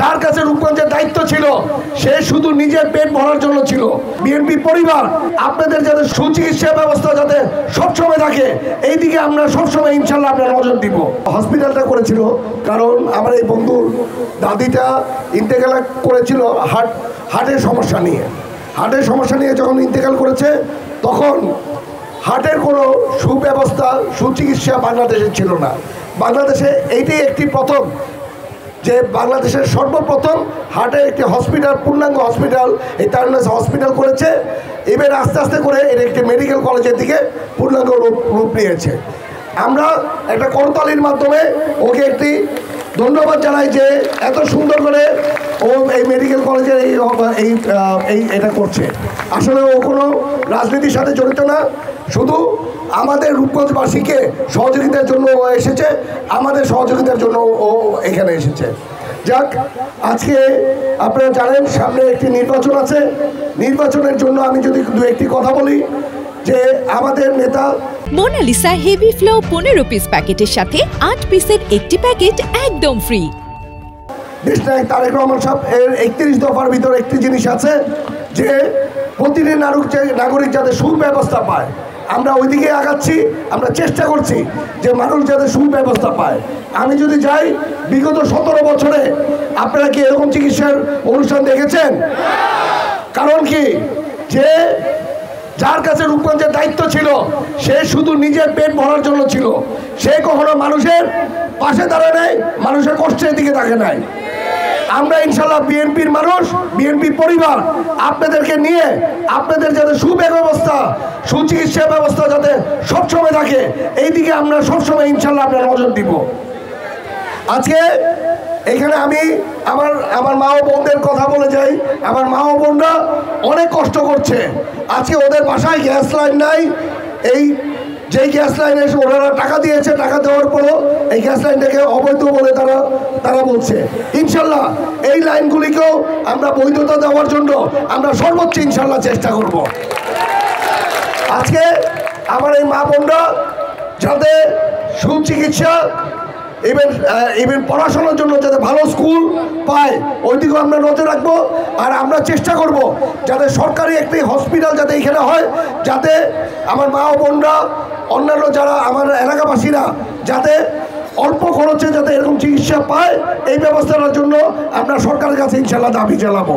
যার কাছে রূপগঞ্জের দায়িত্ব ছিল সে শুধু নিজের পেট ভরার জন্য ছিল। বিএনপি পরিবার আপনাদের যাতে সুচিকিৎসা ব্যবস্থা যাতে সবসময় থাকে এই দিকে আমরা সবসময় ইনশাল্লাহ আপনার নজর দিব। হসপিটালটা করেছিল কারণ আমার এই বন্ধুর দাদিটা ইন্তেকাল করেছিল হার্টের সমস্যা নিয়ে যখন ইন্তেকাল করেছে তখন হার্টের কোনো সুব্যবস্থা সুচিকিৎসা বাংলাদেশে ছিল না। বাংলাদেশে এইটাই একটি প্রথম যে বাংলাদেশের সর্বপ্রথম হার্টের একটি হসপিটাল, পূর্ণাঙ্গ হসপিটাল এই তারুণ্য হসপিটাল করেছে। এবার আস্তে আস্তে করে এর একটি মেডিকেল কলেজের দিকে পূর্ণাঙ্গ রূপ নিয়েছে। আমরা একটা করতালির মাধ্যমে ওকে একটি ধন্যবাদ জানাই যে এত সুন্দর করে ও এই মেডিকেল কলেজের এই এটা করছে। আসলে ও কোনো রাজনীতির সাথে জড়িত না, শুধু আমাদের রূপগঞ্জবাসীকে সহযোগিতার জন্য ও এসেছে, আমাদের সহযোগিতার জন্য ও এখানে এসেছে। যাক, আজকে আপনারা জানেন সামনে একটি নির্বাচন আছে। নির্বাচনের জন্য আমি যদি দু একটি কথা বলি যে আমাদের নেতা মোনালিসা হেভি ফ্লো 15 পিস প্যাকেটের সাথে 8 পিসের একটি প্যাকেট একদম ফ্রি। দেশনায়ক তারেক রহমান সাহেব এর 31 দফার ভিতরে একটি জিনিস আছে যে প্রতিটি নাগরিক যাতে সুব্যবস্থা পায়। আমরা ওইদিকে আগাচ্ছি, আমরা চেষ্টা করছি যে মানুষ যাতে সুব্যবস্থা পায়। আমি যদি যাই বিগত 17 বছরে আপনারা কি এরকম চিকিৎসার অনুষ্ঠান দেখেছেন? কারণ কি যে যার কাছে রূপগঞ্জের দায়িত্ব ছিল সে শুধু নিজের পেট ভরার জন্য ছিল, সে কখনো মানুষের পাশে দাঁড়ায় নাই, মানুষের কষ্টের দিকে তাকে নাই। আমরা ইনশাল্লাহ বিএনপির মানুষ, বিএনপি পরিবার আপনাদেরকে নিয়ে আপনাদের যাতে সুব্যবস্থা সুচিকিৎসা ব্যবস্থা যাতে সবসময় থাকে এই দিকে আমরা সবসময় ইনশাল্লাহ আপনার নজর দিব। আজকে এখানে আমি আমার মা ও বোনদের কথা বলে যাই। আমার মা ও বোনরা অনেক কষ্ট করছে। আজকে ওদের বাসায় গ্যাস লাইন নাই। যেই গ্যাস লাইনে ওনারা টাকা দিয়েছে, টাকা দেওয়ার পরও এই গ্যাস লাইনটাকে অবৈধ বলে তারা বলছে। ইনশাল্লাহ এই লাইনগুলিকেও আমরা বৈধতা দেওয়ার জন্য আমরা সর্বোচ্চ ইনশাল্লাহ চেষ্টা করব। আজকে আমার এই মা বোনরা যাতে সুচিকিৎসা ইভেন পড়াশোনার জন্য যাতে ভালো স্কুল পায় ওই দিকেও আমরা নজর রাখবো। আর আমরা চেষ্টা করব যাতে সরকারি একটি হসপিটাল যাতে এখানে হয়, যাতে আমার মা ও বোনরা অন্যান্য যারা আমার এলাকাবাসীরা যাতে অল্প খরচে যাতে এরকম চিকিৎসা পায় এই ব্যবস্থাটার জন্য আমরা সরকারের কাছে ইনশাল্লাহ দাবি জানাবো।